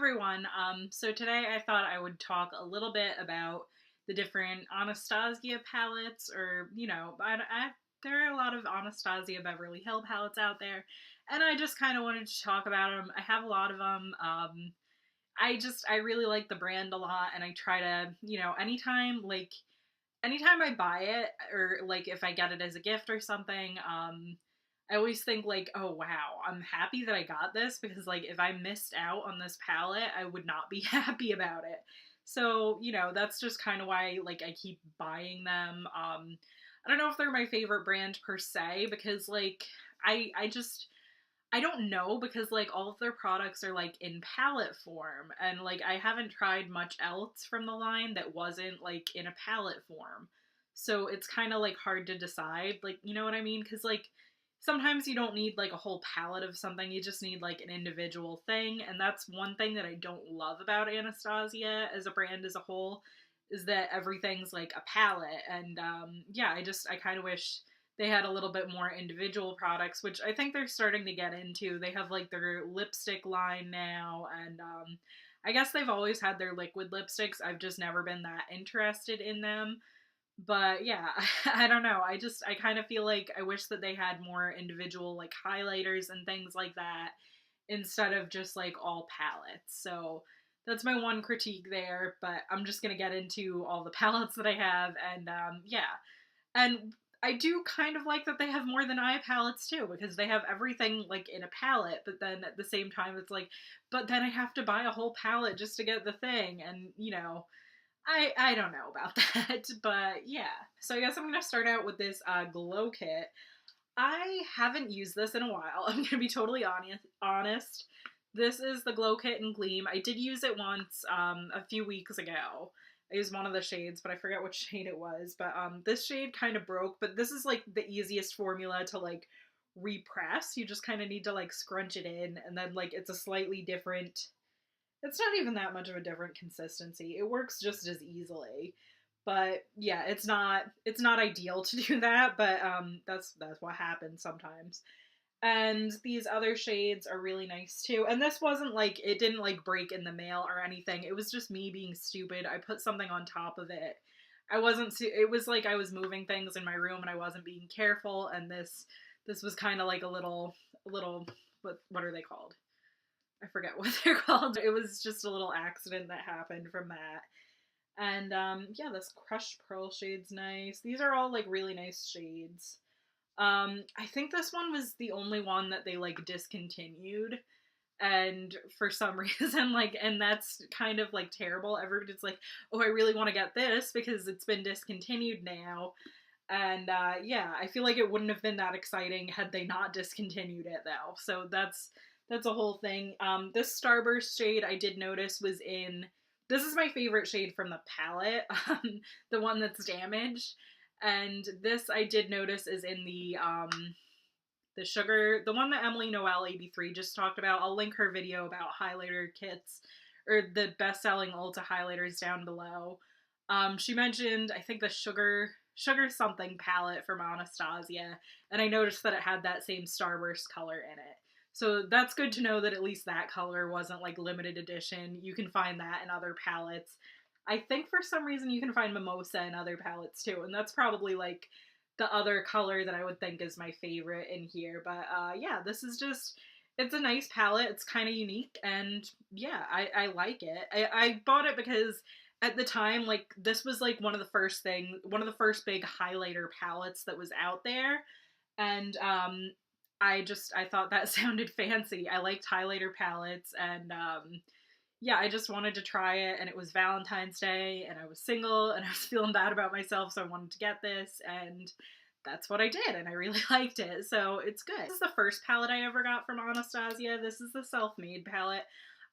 everyone. So today I thought I would talk a little bit about the different Anastasia palettes, or there are a lot of Anastasia Beverly Hill palettes out there, and I just kind of wanted to talk about them. I have a lot of them. I really like the brand a lot, and I try to, anytime I buy it, or like if I get it as a gift or something, I always think like, oh wow, I'm happy that I got this, because like if I missed out on this palette, I would not be happy about it. So, that's just kind of why like I keep buying them. I don't know if they're my favorite brand per se, because like I just I don't know, because like all of their products are like in palette form, and like I haven't tried much else from the line that wasn't like in a palette form. So it's kind of like hard to decide, like, you know what I mean? Cuz like sometimes you don't need like a whole palette of something, you just need like an individual thing, and that's one thing that I don't love about Anastasia as a brand as a whole, is that everything's like a palette. And yeah, I kind of wish they had a little bit more individual products, which I think they're starting to get into. They have like their lipstick line now, and I guess they've always had their liquid lipsticks. I've just never been that interested in them. But yeah, I don't know. I kind of feel like I wish that they had more individual like highlighters and things like that, instead of just like all palettes. So that's my one critique there, but I'm just gonna get into all the palettes that I have. And yeah, and I do kind of like that they have more than eye palettes too, because they have everything like in a palette, but then at the same time it's like, but then I have to buy a whole palette just to get the thing, and I don't know about that. But yeah. So I guess I'm gonna start out with this glow kit. I haven't used this in a while. I'm gonna be totally honest. This is the Glow Kit in Gleam. I did use it once a few weeks ago. I used one of the shades, but I forget what shade it was. But this shade kind of broke, but this is like the easiest formula to like repress. You just kind of need to like scrunch it in, and then like it's a slightly different, it's not even that much of a different consistency. It works just as easily. But yeah, it's not ideal to do that, but that's what happens sometimes. And these other shades are really nice too. And this wasn't like, it didn't like break in the mail or anything. It was just me being stupid. I put something on top of it. I wasn't it was like I was moving things in my room and I wasn't being careful, and this was kind of like a little what are they called? I forget what they're called. It was just a little accident that happened from that. And yeah, this crushed pearl shade's nice. These are all like really nice shades. I think this one was the only one that they like discontinued, and for some reason, like, and that's kind of like terrible. Everybody's like, oh, I really want to get this because it's been discontinued now. And yeah, I feel like it wouldn't have been that exciting had they not discontinued it though. So that's a whole thing. This Starburst shade I did notice was in, this is my favorite shade from the palette, the one that's damaged. And this I did notice is in the sugar, the one that Emily Noel 83 just talked about. I'll link her video about highlighter kits, or the best-selling Ulta highlighters, down below. She mentioned, I think, the sugar something palette from Anastasia, and I noticed that it had that same Starburst color in it. So that's good to know that at least that color wasn't like limited edition. You can find that in other palettes. I think for some reason you can find Mimosa in other palettes too, and that's probably like the other color that I would think is my favorite in here. But yeah, this is just, it's a nice palette. It's kind of unique, and yeah, I like it. I bought it because at the time, like, this was like one of the first big highlighter palettes that was out there, and I thought that sounded fancy. I liked highlighter palettes, and yeah, I just wanted to try it, and it was Valentine's Day, and I was single, and I was feeling bad about myself, so I wanted to get this, and that's what I did, and I really liked it, so it's good. This is the first palette I ever got from Anastasia. This is the Self-Made palette.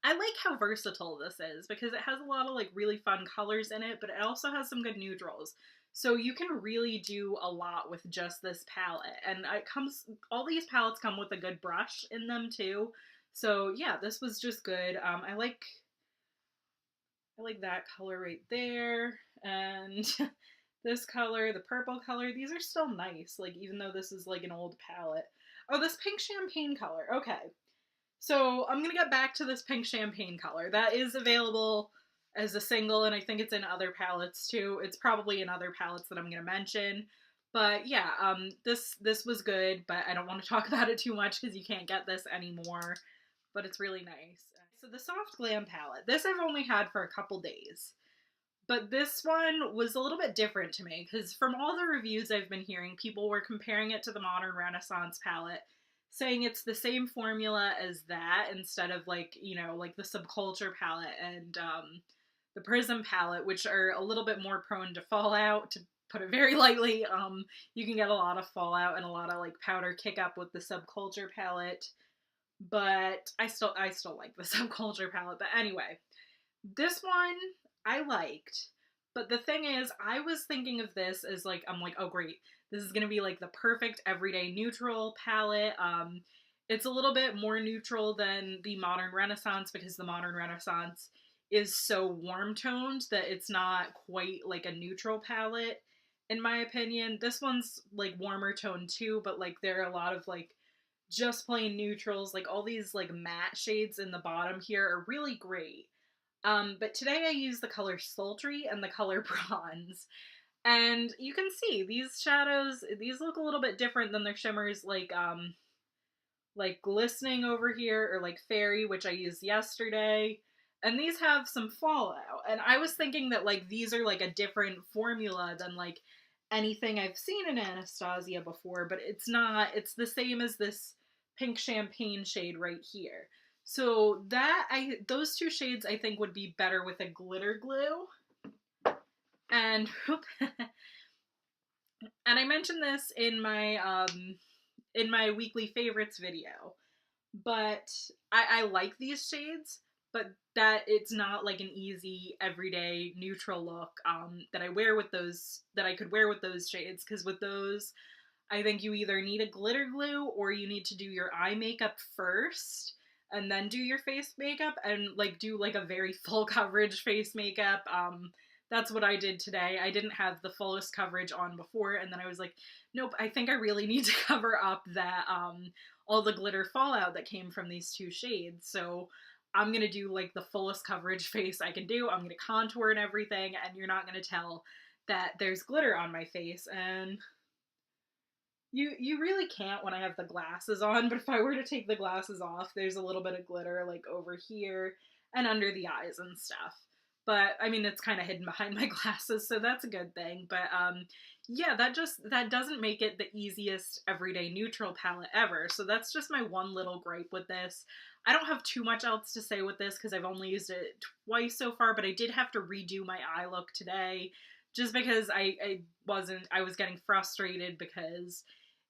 I like how versatile this is, because it has a lot of like really fun colors in it, but it also has some good neutrals. So you can really do a lot with just this palette, and all these palettes come with a good brush in them too. So yeah, this was just good. I like that color right there, and this color, the purple color, these are still nice, like, even though this is like an old palette. Oh, this pink champagne color, okay. So I'm gonna get back to this pink champagne color. That is available as a single, and I think it's in other palettes too. It's probably in other palettes that I'm gonna mention. But yeah, this was good, but I don't want to talk about it too much because you can't get this anymore. But it's really nice. So the Soft Glam palette. This I've only had for a couple days. But this one was a little bit different to me because from all the reviews I've been hearing, people were comparing it to the Modern Renaissance palette, saying it's the same formula as that instead of like, you know, like the Subculture palette and the Prism palette, which are a little bit more prone to fallout, to put it very lightly. You can get a lot of fallout and a lot of like powder kick up with the Subculture palette, but I still like the Subculture palette. But anyway, this one I liked. But the thing is, I was thinking of this as like, I'm like, oh great, this is gonna be like the perfect everyday neutral palette. It's a little bit more neutral than the Modern Renaissance because the Modern Renaissance is so warm toned that it's not quite like a neutral palette, in my opinion. This one's like warmer toned too, but like there are a lot of like just plain neutrals. Like all these like matte shades in the bottom here are really great. But today I used the color Sultry and the color Bronze. And you can see these shadows, these look a little bit different than their shimmers like Glistening over here or like Fairy, which I used yesterday. And these have some fallout. And I was thinking that like these are like a different formula than like anything I've seen in Anastasia before, but it's not. It's the same as this pink champagne shade right here. So those two shades I think would be better with a glitter glue. And and I mentioned this in my weekly favorites video, but I like these shades, but that it's not like an easy everyday neutral look that I could wear with those shades, because with those I think you either need a glitter glue or you need to do your eye makeup first and then do your face makeup and like do like a very full coverage face makeup. That's what I did today. I didn't have the fullest coverage on before, and then I was like, nope, I think I really need to cover up that all the glitter fallout that came from these two shades. So I'm gonna do like the fullest coverage face I can do. I'm gonna contour and everything, and you're not gonna tell that there's glitter on my face. And you really can't when I have the glasses on, but if I were to take the glasses off, there's a little bit of glitter like over here and under the eyes and stuff. But I mean, it's kind of hidden behind my glasses, so that's a good thing. But yeah, that doesn't make it the easiest everyday neutral palette ever. So that's just my one little gripe with this. I don't have too much else to say with this because I've only used it twice so far, but I did have to redo my eye look today just because I was getting frustrated because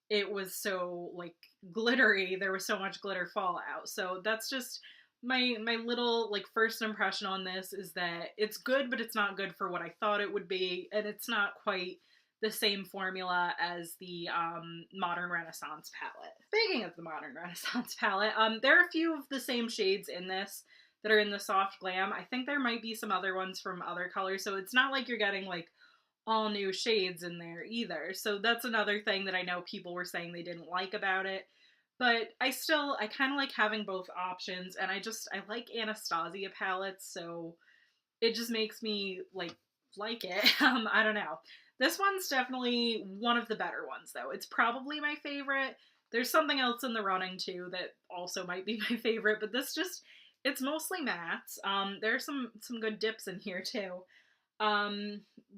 it was so like glittery. There was so much glitter fallout. So that's just my little like first impression on this, is that it's good, but it's not good for what I thought it would be, and it's not quite the same formula as the Modern Renaissance palette. Speaking of the Modern Renaissance palette, there are a few of the same shades in this that are in the Soft Glam. I think there might be some other ones from other colors, so it's not like you're getting like all new shades in there either. So that's another thing that I know people were saying they didn't like about it. But I kind of like having both options, and I like Anastasia palettes, so it just makes me like it. I don't know. This one's definitely one of the better ones, though. It's probably my favorite. There's something else in the running too that also might be my favorite, but it's mostly mattes. There's some good dips in here too.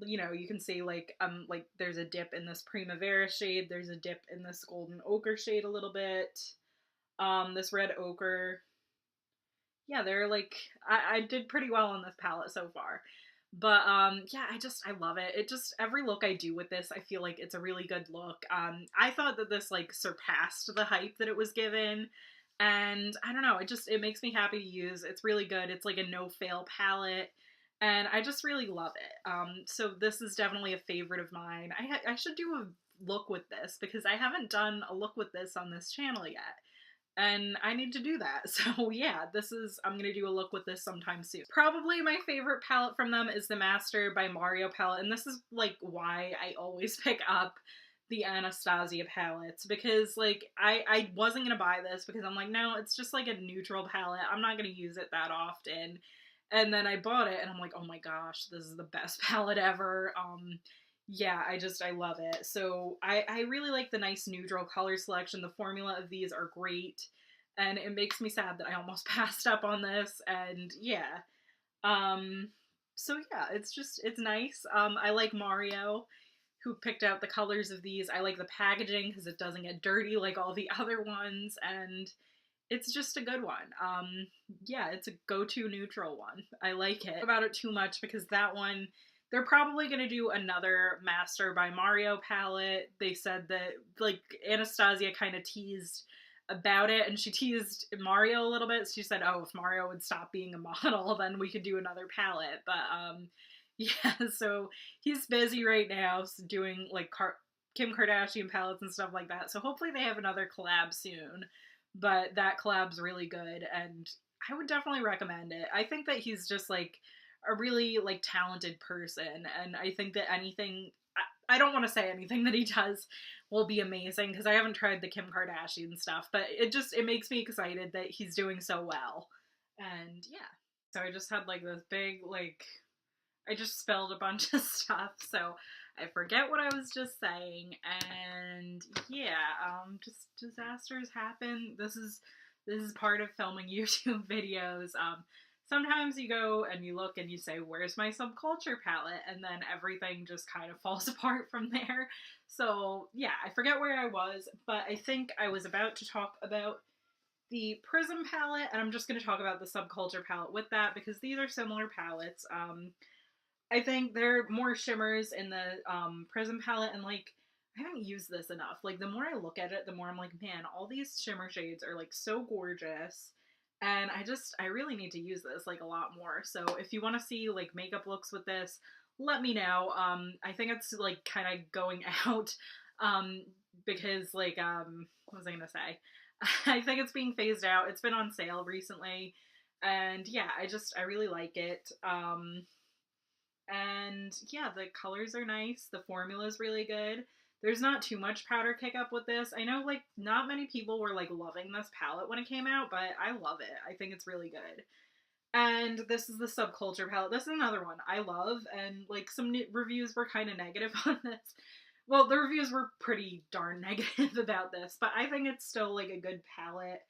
You know, you can see like there's a dip in this Primavera shade, there's a dip in this Golden Ochre shade a little bit, this Red Ochre. Yeah, they're like, I did pretty well on this palette so far. But yeah, I love it. Every look I do with this, I feel like it's a really good look. I thought that this like surpassed the hype that it was given, and I don't know, it makes me happy to use. It's really good. It's like a no-fail palette, and I just really love it. So this is definitely a favorite of mine. I should do a look with this because I haven't done a look with this on this channel yet. And I need to do that. So yeah, I'm going to do a look with this sometime soon. Probably my favorite palette from them is the Master by Mario palette. And this is like why I always pick up the Anastasia palettes, because like I wasn't gonna buy this because I'm like, no, it's just like a neutral palette. I'm not gonna use it that often. And then I bought it and I'm like, oh my gosh, this is the best palette ever. Yeah, I love it. So I really like the nice neutral color selection. The formula of these are great. And it makes me sad that I almost passed up on this. And yeah. Um, so yeah, it's nice. I like Mario, who picked out the colors of these. I like the packaging because it doesn't get dirty like all the other ones, and it's just a good one. Yeah, it's a go-to neutral one. I like it. About it too much because that one, they're probably gonna do another Master by Mario palette. They said that, like, Anastasia kind of teased about it, and she teased Mario a little bit. She said, oh, if Mario would stop being a model, then we could do another palette. But yeah, so he's busy right now doing like Kim Kardashian palettes and stuff like that. So hopefully they have another collab soon. But that collab's really good, and I would definitely recommend it. I think that he's just like a really like talented person, and I think that anything, I don't want to say anything that he does will be amazing because I haven't tried the Kim Kardashian stuff, but it makes me excited that he's doing so well. And yeah. So I just had like this big like, I just spelled a bunch of stuff, so I forget what I was just saying. And yeah, just disasters happen. This is part of filming YouTube videos. Sometimes you go and you look and you say, where's my subculture palette? And then everything just kind of falls apart from there. So yeah, I forget where I was, but I think I was about to talk about the Prism palette, and I'm just going to talk about the subculture palette with that because these are similar palettes. I think there are more shimmers in the Prism palette, and like, I haven't used this enough. Like, the more I look at it, the more I'm like, man, all these shimmer shades are like so gorgeous. And I really need to use this like a lot more. So if you want to see like makeup looks with this, let me know. I think it's like kind of going out because like, what was I going to say? I think it's being phased out. It's been on sale recently. And yeah, I really like it. And yeah, the colors are nice. The formula is really good. There's not too much powder kick up with this. I know like not many people were like loving this palette when it came out, but I love it. I think it's really good. And this is the subculture palette. This is another one I love, and like some reviews were kind of negative on this. Well, the reviews were pretty darn negative about this, but I think it's still like a good palette.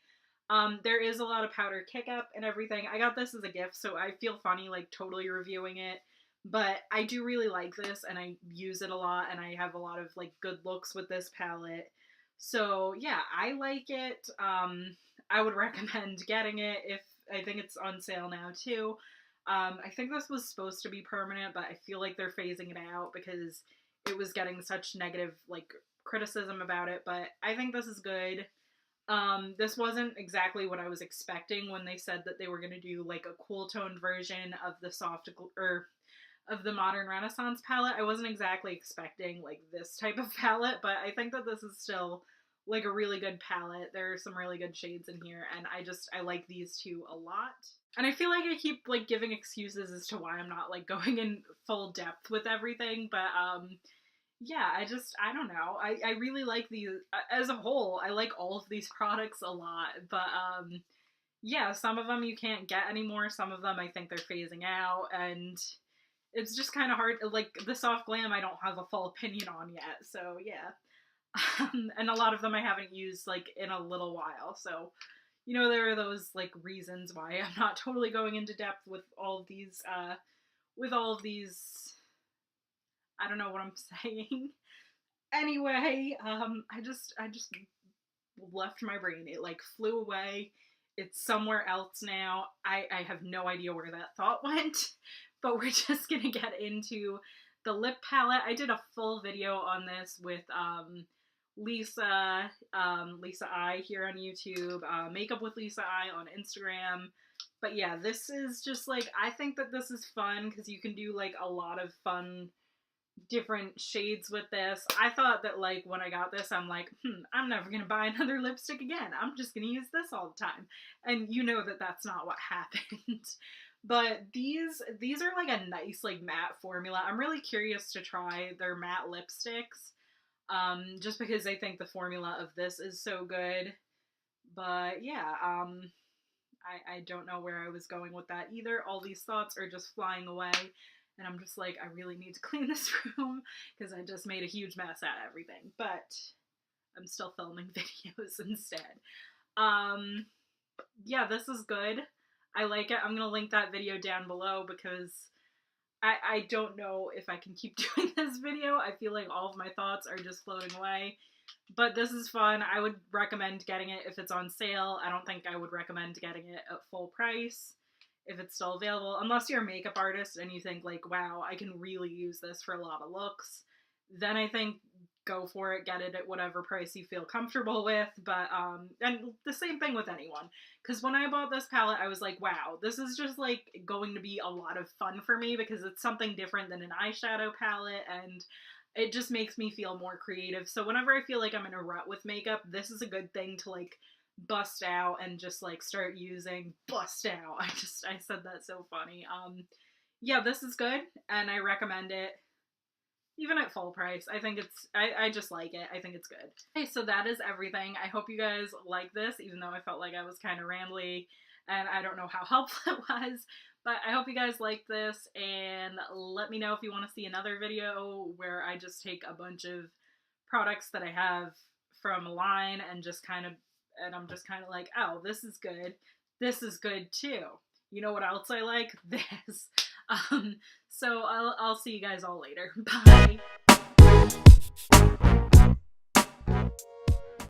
There is a lot of powder kick up and everything. I got this as a gift, so I feel funny like totally reviewing it. But I do really like this, and I use it a lot, and I have a lot of like good looks with this palette. So yeah, I like it. I would recommend getting it. If I think it's on sale now too. I think this was supposed to be permanent, but I feel like they're phasing it out because it was getting such negative like criticism about it. But I think this is good. This wasn't exactly what I was expecting when they said that they were going to do like a cool toned version of the soft or of the Modern Renaissance palette. I wasn't exactly expecting like this type of palette, but I think that this is still like a really good palette. There are some really good shades in here, and I like these two a lot. And I feel like I keep like giving excuses as to why I'm not like going in full depth with everything, but yeah, I don't know. I really like these as a whole. I like all of these products a lot, but yeah, some of them you can't get anymore. Some of them I think they're phasing out, and it's just kind of hard. Like the soft glam I don't have a full opinion on yet, so yeah. And a lot of them I haven't used like in a little while, so you know, there are those like reasons why I'm not totally going into depth with all of these I don't know what I'm saying. Anyway, I just left my brain. It like flew away. It's somewhere else now. I have no idea where that thought went, but we're just gonna get into the lip palette. I did a full video on this with Lisa I here on YouTube, Makeup with Lisa I on Instagram. But yeah, this is just like, I think that this is fun because you can do like a lot of fun different shades with this. I thought that like when I got this, I'm like, I'm never gonna buy another lipstick again. I'm just gonna use this all the time. And you know that that's not what happened. But these are like a nice like matte formula. I'm really curious to try their matte lipsticks. just because I think the formula of this is so good. But yeah, I don't know where I was going with that either. All these thoughts are just flying away, and I'm just like, I really need to clean this room because I just made a huge mess out of everything. But I'm still filming videos instead. Yeah, this is good. I like it. I'm gonna link that video down below because I don't know if I can keep doing this video. I feel like all of my thoughts are just floating away. But this is fun. I would recommend getting it if it's on sale. I don't think I would recommend getting it at full price if it's still available. Unless you're a makeup artist and you think like, wow, I can really use this for a lot of looks. Then I think go for it, get it at whatever price you feel comfortable with. But, and the same thing with anyone. Because when I bought this palette, I was like, wow, this is just like going to be a lot of fun for me because it's something different than an eyeshadow palette, and it just makes me feel more creative. So whenever I feel like I'm in a rut with makeup, this is a good thing to like bust out and just like start using. Bust out. I said that so funny. Yeah, this is good and I recommend it. Even at full price, I think it's, I just like it. I think it's good. Okay, so that is everything. I hope you guys like this, even though I felt like I was kind of rambly and I don't know how helpful it was. But I hope you guys liked this, and let me know if you want to see another video where I just take a bunch of products that I have from a line and just kind of, and I'm just kind of like, oh, this is good. This is good too. You know what else I like? This. So I'll see you guys all later. Bye.